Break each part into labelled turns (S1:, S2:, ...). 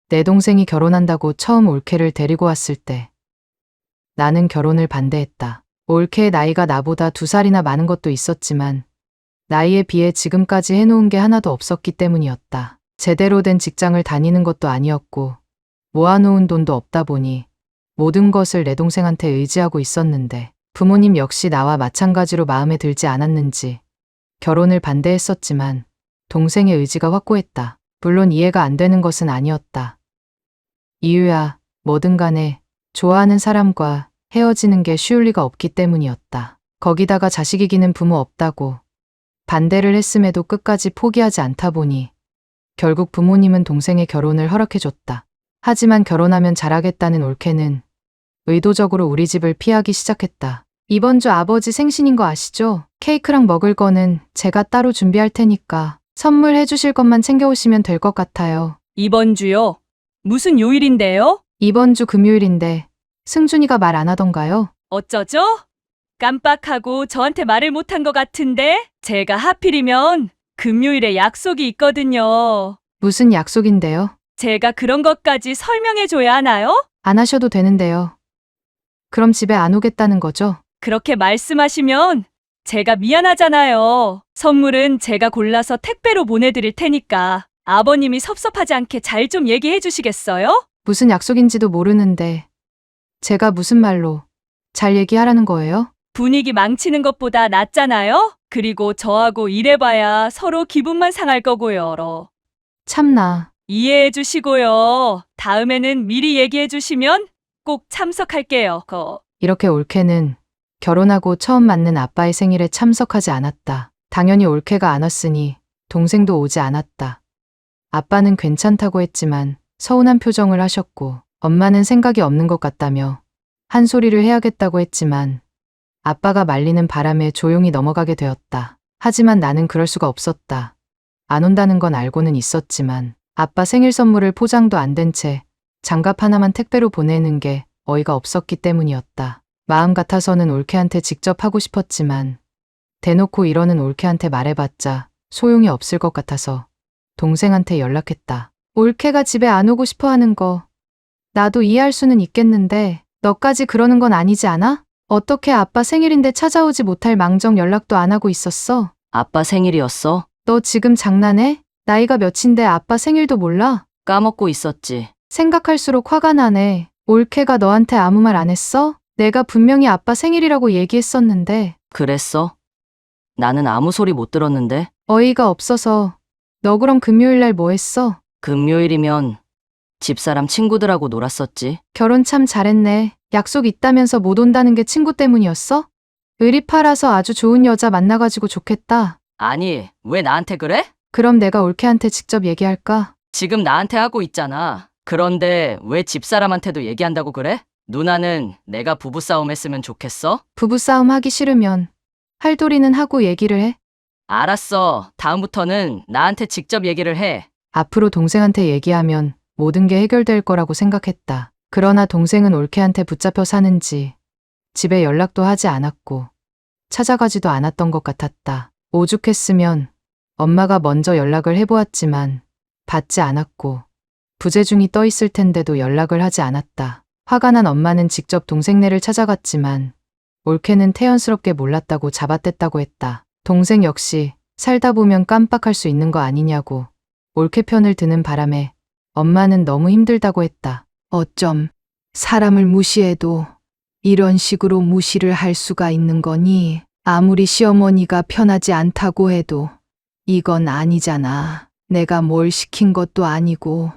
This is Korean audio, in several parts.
S1: 내 동생이 결혼한다고 처음 올케를 데리고 왔을 때 나는 결혼을 반대했다. 올케의 나이가 나보다 2살이나 많은 것도 있었지만 나이에 비해 지금까지 해놓은 게 하나도 없었기 때문이었다. 제대로 된 직장을 다니는 것도 아니었고 모아놓은 돈도 없다 보니 모든 것을 내 동생한테 의지하고 있었는데 부모님 역시 나와 마찬가지로 마음에 들지 않았는지 결혼을 반대했었지만 동생의 의지가 확고했다. 물론 이해가 안 되는 것은 아니었다. 이유야 뭐든 간에 좋아하는 사람과 헤어지는 게 쉬울 리가 없기 때문이었다. 거기다가 자식이기는 부모 없다고 반대를 했음에도 끝까지 포기하지 않다 보니 결국 부모님은 동생의 결혼을 허락해줬다. 하지만 결혼하면 잘하겠다는 올케는 의도적으로 우리 집을 피하기 시작했다. 이번 주 아버지 생신인 거 아시죠? 케이크랑 먹을 거는 제가 따로 준비할 테니까 선물해 주실 것만 챙겨오시면 될 것 같아요.
S2: 이번 주요? 무슨 요일인데요?
S1: 이번 주 금요일인데 승준이가 말 안 하던가요?
S2: 어쩌죠? 깜빡하고 저한테 말을 못한 것 같은데 제가 하필이면 금요일에 약속이 있거든요.
S1: 무슨 약속인데요?
S2: 제가 그런 것까지 설명해 줘야 하나요?
S1: 안 하셔도 되는데요. 그럼 집에 안 오겠다는 거죠?
S2: 그렇게 말씀하시면 제가 미안하잖아요. 선물은 제가 골라서 택배로 보내드릴 테니까 아버님이 섭섭하지 않게 잘 좀 얘기해 주시겠어요?
S1: 무슨 약속인지도 모르는데 제가 무슨 말로 잘 얘기하라는 거예요?
S2: 분위기 망치는 것보다 낫잖아요? 그리고 저하고 이래봐야 서로 기분만 상할 거고요.
S1: 참나.
S2: 이해해 주시고요. 다음에는 미리 얘기해 주시면 꼭 참석할게요.
S1: 이렇게 올케는 결혼하고 처음 맞는 아빠의 생일에 참석하지 않았다. 당연히 올케가 안 왔으니 동생도 오지 않았다. 아빠는 괜찮다고 했지만 서운한 표정을 하셨고 엄마는 생각이 없는 것 같다며 한 소리를 해야겠다고 했지만 아빠가 말리는 바람에 조용히 넘어가게 되었다. 하지만 나는 그럴 수가 없었다. 안 온다는 건 알고는 있었지만 아빠 생일 선물을 포장도 안 된 채 장갑 하나만 택배로 보내는 게 어이가 없었기 때문이었다. 마음 같아서는 올케한테 직접 하고 싶었지만 대놓고 이러는 올케한테 말해봤자 소용이 없을 것 같아서 동생한테 연락했다. 올케가 집에 안 오고 싶어 하는 거 나도 이해할 수는 있겠는데 너까지 그러는 건 아니지 않아? 어떻게 아빠 생일인데 찾아오지 못할 망정 연락도 안 하고 있었어?
S3: 아빠 생일이었어?
S1: 너 지금 장난해? 나이가 몇인데 아빠 생일도 몰라?
S3: 까먹고 있었지.
S1: 생각할수록 화가 나네. 올케가 너한테 아무 말 안 했어? 내가 분명히 아빠 생일이라고 얘기했었는데.
S3: 그랬어? 나는 아무 소리 못 들었는데.
S1: 어이가 없어서. 너 그럼 금요일 날 뭐 했어?
S3: 금요일이면 집사람 친구들하고 놀았었지.
S1: 결혼 참 잘했네. 약속 있다면서 못 온다는 게 친구 때문이었어? 의리 팔아서 아주 좋은 여자 만나가지고 좋겠다.
S3: 아니, 왜 나한테 그래?
S1: 그럼 내가 올케한테 직접 얘기할까?
S3: 지금 나한테 하고 있잖아. 그런데 왜 집사람한테도 얘기한다고 그래? 누나는 내가 부부싸움 했으면 좋겠어?
S1: 부부싸움 하기 싫으면 할도리는 하고 얘기를 해.
S3: 알았어. 다음부터는 나한테 직접 얘기를 해.
S1: 앞으로 동생한테 얘기하면 모든 게 해결될 거라고 생각했다. 그러나 동생은 올케한테 붙잡혀 사는지 집에 연락도 하지 않았고 찾아가지도 않았던 것 같았다. 오죽했으면 엄마가 먼저 연락을 해보았지만 받지 않았고 부재중이 떠 있을 텐데도 연락을 하지 않았다. 화가 난 엄마는 직접 동생네를 찾아갔지만 올케는 태연스럽게 몰랐다고 잡아댔다고 했다. 동생 역시 살다 보면 깜빡할 수 있는 거 아니냐고 올케 편을 드는 바람에 엄마는 너무 힘들다고 했다. 어쩜 사람을 무시해도 이런 식으로 무시를 할 수가 있는 거니? 아무리 시어머니가 편하지 않다고 해도 이건 아니잖아. 내가 뭘 시킨 것도 아니고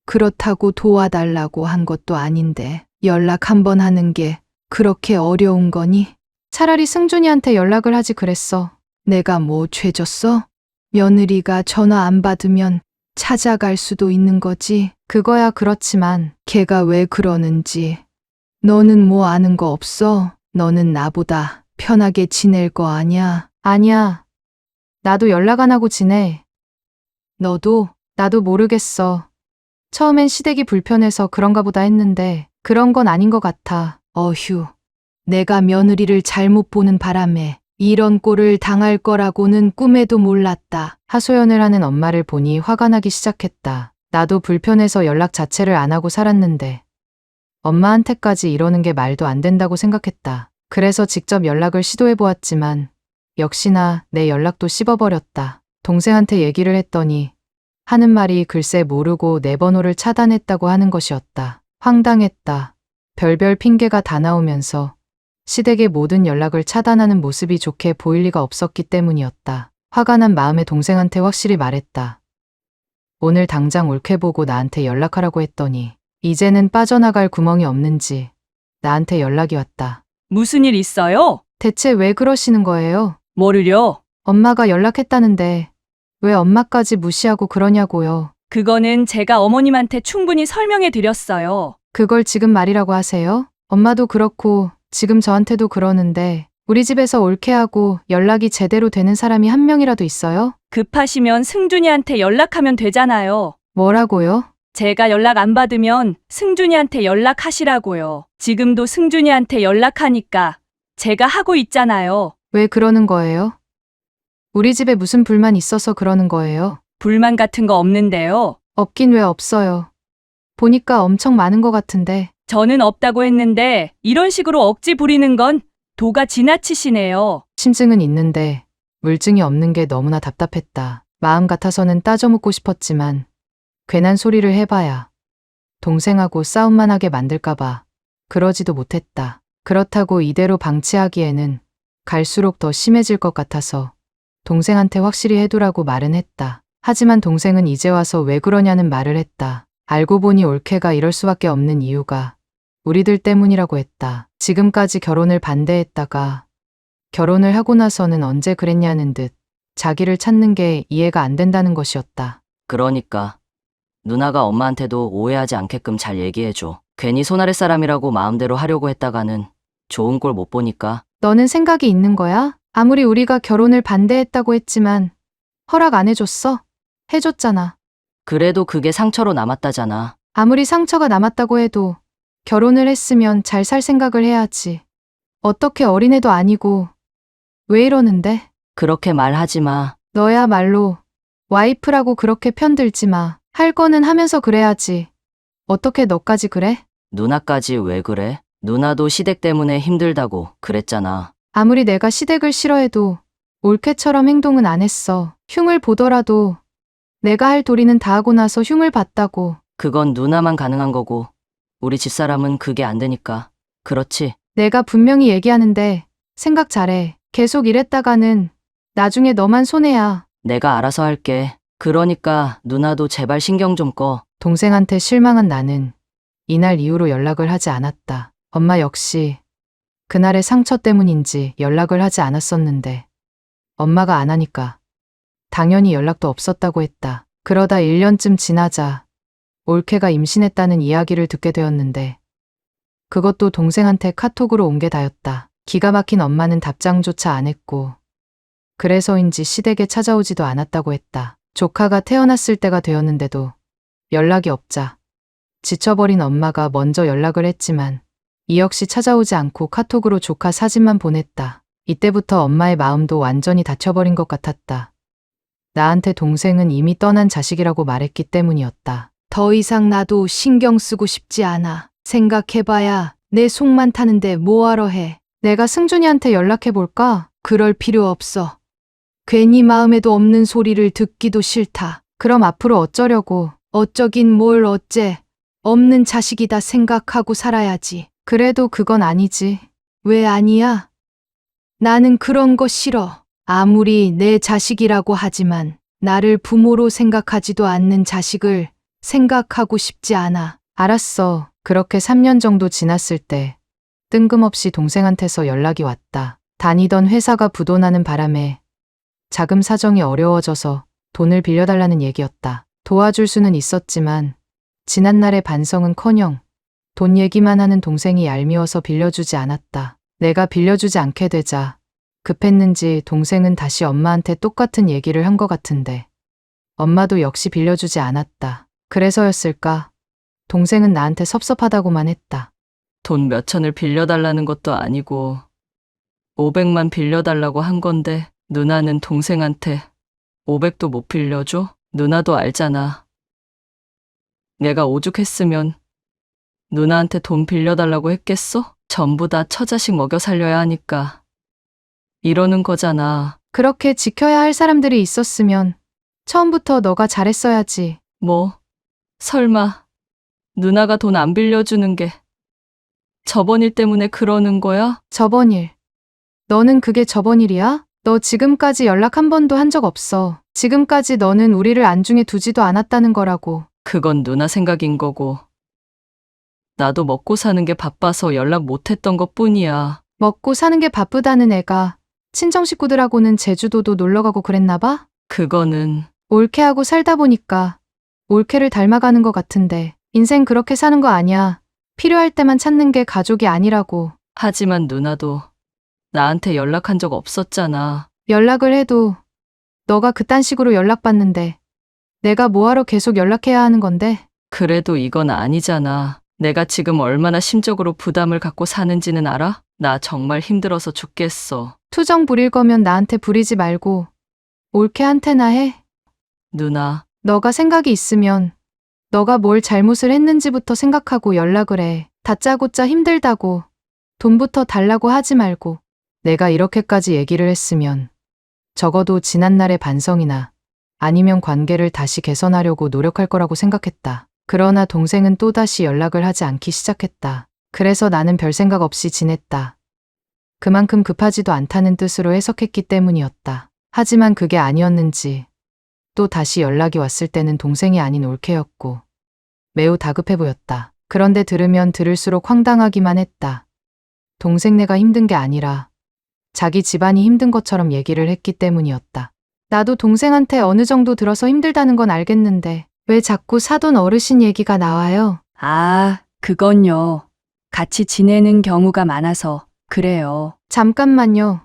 S1: 그렇다고 도와달라고 한 것도 아닌데 연락 한 번 하는 게 그렇게 어려운 거니? 차라리 승준이한테 연락을 하지 그랬어. 내가 뭐 죄졌어? 며느리가 전화 안 받으면 찾아갈 수도 있는 거지. 그거야 그렇지만 걔가 왜 그러는지 너는 뭐 아는 거 없어? 너는 나보다 편하게 지낼 거 아냐? 아니야. 나도 연락 안 하고 지내. 너도? 나도 모르겠어. 처음엔 시댁이 불편해서 그런가 보다 했는데 그런 건 아닌 것 같아. 어휴. 내가 며느리를 잘못 보는 바람에 이런 꼴을 당할 거라고는 꿈에도 몰랐다. 하소연을 하는 엄마를 보니 화가 나기 시작했다. 나도 불편해서 연락 자체를 안 하고 살았는데 엄마한테까지 이러는 게 말도 안 된다고 생각했다. 그래서 직접 연락을 시도해 보았지만 역시나 내 연락도 씹어버렸다. 동생한테 얘기를 했더니 하는 말이 글쎄 모르고 내 번호를 차단했다고 하는 것이었다. 황당했다. 별별 핑계가 다 나오면서 시댁의 모든 연락을 차단하는 모습이 좋게 보일 리가 없었기 때문이었다. 화가 난 마음에 동생한테 확실히 말했다. 오늘 당장 올케보고 나한테 연락하라고 했더니 이제는 빠져나갈 구멍이 없는지 나한테 연락이 왔다.
S2: 무슨 일 있어요?
S1: 대체 왜 그러시는 거예요?
S2: 뭐를요?
S1: 엄마가 연락했다는데 왜 엄마까지 무시하고 그러냐고요.
S2: 그거는 제가 어머님한테 충분히 설명해 드렸어요.
S1: 그걸 지금 말이라고 하세요? 엄마도 그렇고 지금 저한테도 그러는데 우리 집에서 올케하고 연락이 제대로 되는 사람이 한 명이라도 있어요?
S2: 급하시면 승준이한테 연락하면 되잖아요.
S1: 뭐라고요?
S2: 제가 연락 안 받으면 승준이한테 연락하시라고요. 지금도 승준이한테 연락하니까 제가 하고 있잖아요.
S1: 왜 그러는 거예요? 우리 집에 무슨 불만 있어서 그러는 거예요?
S2: 불만 같은 거 없는데요.
S1: 없긴 왜 없어요. 보니까 엄청 많은 것 같은데.
S2: 저는 없다고 했는데 이런 식으로 억지 부리는 건 도가 지나치시네요.
S1: 심증은 있는데 물증이 없는 게 너무나 답답했다. 마음 같아서는 따져 묻고 싶었지만 괜한 소리를 해봐야 동생하고 싸움만 하게 만들까봐 그러지도 못했다. 그렇다고 이대로 방치하기에는 갈수록 더 심해질 것 같아서 동생한테 확실히 해두라고 말은 했다. 하지만 동생은 이제 와서 왜 그러냐는 말을 했다. 알고 보니 올케가 이럴 수밖에 없는 이유가 우리들 때문이라고 했다. 지금까지 결혼을 반대했다가 결혼을 하고 나서는 언제 그랬냐는 듯 자기를 찾는 게 이해가 안 된다는 것이었다.
S3: 그러니까 누나가 엄마한테도 오해하지 않게끔 잘 얘기해줘. 괜히 손 아래 사람이라고 마음대로 하려고 했다가는 좋은 꼴 못 보니까.
S1: 너는 생각이 있는 거야? 아무리 우리가 결혼을 반대했다고 했지만 허락 안 해줬어? 해줬잖아.
S3: 그래도 그게 상처로 남았다잖아.
S1: 아무리 상처가 남았다고 해도 결혼을 했으면 잘 살 생각을 해야지. 어떻게 어린애도 아니고 왜 이러는데?
S3: 그렇게 말하지 마.
S1: 너야말로 와이프라고 그렇게 편들지 마. 할 거는 하면서 그래야지. 어떻게 너까지 그래?
S3: 누나까지 왜 그래? 누나도 시댁 때문에 힘들다고 그랬잖아.
S1: 아무리 내가 시댁을 싫어해도 올케처럼 행동은 안 했어. 흉을 보더라도 내가 할 도리는 다 하고 나서 흉을 봤다고.
S3: 그건 누나만 가능한 거고 우리 집사람은 그게 안 되니까. 그렇지?
S1: 내가 분명히 얘기하는데 생각 잘해. 계속 이랬다가는 나중에 너만 손해야.
S3: 내가 알아서 할게. 그러니까 누나도 제발 신경 좀 꺼.
S1: 동생한테 실망한 나는 이날 이후로 연락을 하지 않았다. 엄마 역시 그날의 상처 때문인지 연락을 하지 않았었는데 엄마가 안 하니까 당연히 연락도 없었다고 했다. 그러다 1년쯤 지나자 올케가 임신했다는 이야기를 듣게 되었는데 그것도 동생한테 카톡으로 온 게 다였다. 기가 막힌 엄마는 답장조차 안 했고 그래서인지 시댁에 찾아오지도 않았다고 했다. 조카가 태어났을 때가 되었는데도 연락이 없자 지쳐버린 엄마가 먼저 연락을 했지만 이 역시 찾아오지 않고 카톡으로 조카 사진만 보냈다. 이때부터 엄마의 마음도 완전히 닫혀버린 것 같았다. 나한테 동생은 이미 떠난 자식이라고 말했기 때문이었다. 더 이상 나도 신경 쓰고 싶지 않아. 생각해봐야 내 속만 타는데 뭐하러 해. 내가 승준이한테 연락해볼까? 그럴 필요 없어. 괜히 마음에도 없는 소리를 듣기도 싫다. 그럼 앞으로 어쩌려고. 어쩌긴 뭘 어째. 없는 자식이다 생각하고 살아야지. 그래도 그건 아니지. 왜 아니야? 나는 그런 거 싫어. 아무리 내 자식이라고 하지만 나를 부모로 생각하지도 않는 자식을 생각하고 싶지 않아. 알았어. 그렇게 3년 정도 지났을 때 뜬금없이 동생한테서 연락이 왔다. 다니던 회사가 부도나는 바람에 자금 사정이 어려워져서 돈을 빌려달라는 얘기였다. 도와줄 수는 있었지만 지난날의 반성은커녕 돈 얘기만 하는 동생이 얄미워서 빌려주지 않았다. 내가 빌려주지 않게 되자 급했는지 동생은 다시 엄마한테 똑같은 얘기를 한 것 같은데 엄마도 역시 빌려주지 않았다. 그래서였을까? 동생은 나한테 섭섭하다고만 했다.
S3: 돈 몇천을 빌려달라는 것도 아니고 500만 빌려달라고 한 건데 누나는 동생한테 500도 못 빌려줘? 누나도 알잖아. 내가 오죽했으면 누나한테 돈 빌려달라고 했겠어? 전부 다 처자식 먹여 살려야 하니까 이러는 거잖아.
S1: 그렇게 지켜야 할 사람들이 있었으면 처음부터 너가 잘했어야지.
S3: 뭐, 설마 누나가 돈 안 빌려주는 게 저번 일 때문에 그러는 거야?
S1: 저번 일. 너는 그게 저번 일이야? 너 지금까지 연락 한 번도 한 적 없어. 지금까지 너는 우리를 안중에 두지도 않았다는 거라고.
S3: 그건 누나 생각인 거고. 나도 먹고 사는 게 바빠서 연락 못 했던 것 뿐이야.
S1: 먹고 사는 게 바쁘다는 애가 친정 식구들하고는 제주도도 놀러 가고 그랬나 봐?
S3: 그거는
S1: 올케하고 살다 보니까 올케를 닮아가는 것 같은데 인생 그렇게 사는 거 아니야. 필요할 때만 찾는 게 가족이 아니라고.
S3: 하지만 누나도 나한테 연락한 적 없었잖아.
S1: 연락을 해도 너가 그딴 식으로 연락받는데 내가 뭐하러 계속 연락해야 하는 건데?
S3: 그래도 이건 아니잖아. 내가 지금 얼마나 심적으로 부담을 갖고 사는지는 알아? 나 정말 힘들어서 죽겠어.
S1: 투정 부릴 거면 나한테 부리지 말고 올케한테나 해.
S3: 누나,
S1: 너가 생각이 있으면 너가 뭘 잘못을 했는지부터 생각하고 연락을 해. 다짜고짜 힘들다고 돈부터 달라고 하지 말고. 내가 이렇게까지 얘기를 했으면 적어도 지난날의 반성이나 아니면 관계를 다시 개선하려고 노력할 거라고 생각했다. 그러나 동생은 또다시 연락을 하지 않기 시작했다. 그래서 나는 별 생각 없이 지냈다. 그만큼 급하지도 않다는 뜻으로 해석했기 때문이었다. 하지만 그게 아니었는지 또 다시 연락이 왔을 때는 동생이 아닌 올케였고 매우 다급해 보였다. 그런데 들으면 들을수록 황당하기만 했다. 동생네가 힘든 게 아니라 자기 집안이 힘든 것처럼 얘기를 했기 때문이었다. 나도 동생한테 어느 정도 들어서 힘들다는 건 알겠는데 왜 자꾸 사돈 어르신 얘기가 나와요?
S2: 아, 그건요. 같이 지내는 경우가 많아서 그래요.
S1: 잠깐만요.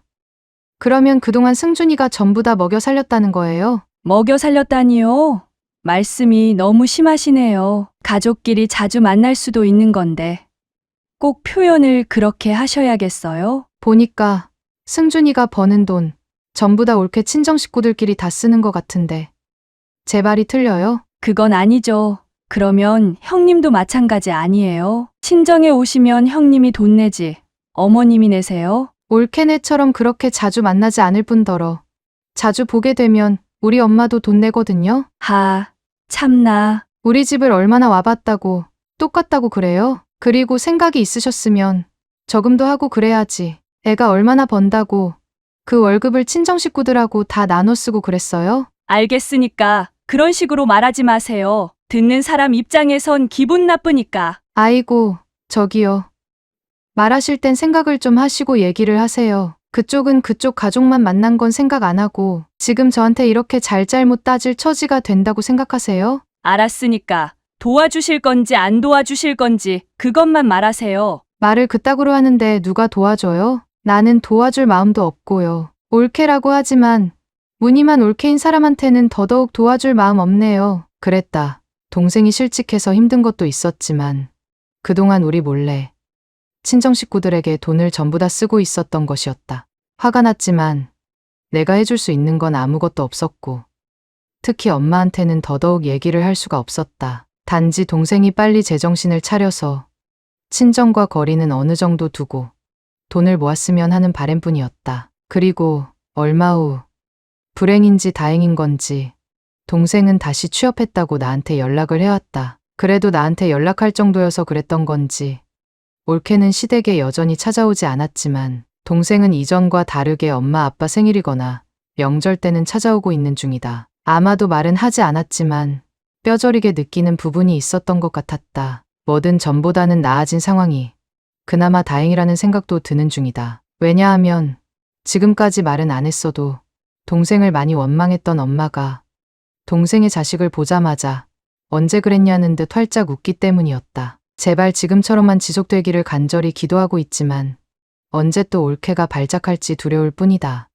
S1: 그러면 그동안 승준이가 전부 다 먹여 살렸다는 거예요?
S2: 먹여 살렸다니요? 말씀이 너무 심하시네요. 가족끼리 자주 만날 수도 있는 건데 꼭 표현을 그렇게 하셔야겠어요?
S1: 보니까 승준이가 버는 돈 전부 다 올케 친정 식구들끼리 다 쓰는 것 같은데 제 말이 틀려요?
S2: 그건 아니죠. 그러면 형님도 마찬가지 아니에요? 친정에 오시면 형님이 돈 내지 어머님이 내세요?
S1: 올케네처럼 그렇게 자주 만나지 않을 뿐더러 자주 보게 되면 우리 엄마도 돈 내거든요?
S2: 하, 참나.
S1: 우리 집을 얼마나 와봤다고 똑같다고 그래요? 그리고 생각이 있으셨으면 저금도 하고 그래야지. 애가 얼마나 번다고 그 월급을 친정 식구들하고 다 나눠 쓰고 그랬어요?
S2: 알겠으니까 그런 식으로 말하지 마세요. 듣는 사람 입장에선 기분 나쁘니까.
S1: 아이고, 저기요. 말하실 땐 생각을 좀 하시고 얘기를 하세요. 그쪽은 그쪽 가족만 만난 건 생각 안 하고 지금 저한테 이렇게 잘잘못 따질 처지가 된다고 생각하세요?
S2: 알았으니까 도와주실 건지 안 도와주실 건지 그것만 말하세요.
S1: 말을 그따구로 하는데 누가 도와줘요? 나는 도와줄 마음도 없고요. 올케라고 하지만 무늬만 올케인 사람한테는 더더욱 도와줄 마음 없네요. 그랬다. 동생이 실직해서 힘든 것도 있었지만 그동안 우리 몰래 친정 식구들에게 돈을 전부 다 쓰고 있었던 것이었다. 화가 났지만 내가 해줄 수 있는 건 아무것도 없었고 특히 엄마한테는 더더욱 얘기를 할 수가 없었다. 단지 동생이 빨리 제정신을 차려서 친정과 거리는 어느 정도 두고 돈을 모았으면 하는 바람뿐이었다. 그리고 얼마 후 불행인지 다행인 건지 동생은 다시 취업했다고 나한테 연락을 해왔다. 그래도 나한테 연락할 정도여서 그랬던 건지 올케는 시댁에 여전히 찾아오지 않았지만 동생은 이전과 다르게 엄마 아빠 생일이거나 명절 때는 찾아오고 있는 중이다. 아마도 말은 하지 않았지만 뼈저리게 느끼는 부분이 있었던 것 같았다. 뭐든 전보다는 나아진 상황이 그나마 다행이라는 생각도 드는 중이다. 왜냐하면 지금까지 말은 안 했어도 동생을 많이 원망했던 엄마가 동생의 자식을 보자마자 언제 그랬냐는 듯 활짝 웃기 때문이었다. 제발 지금처럼만 지속되기를 간절히 기도하고 있지만 언제 또 올케가 발작할지 두려울 뿐이다.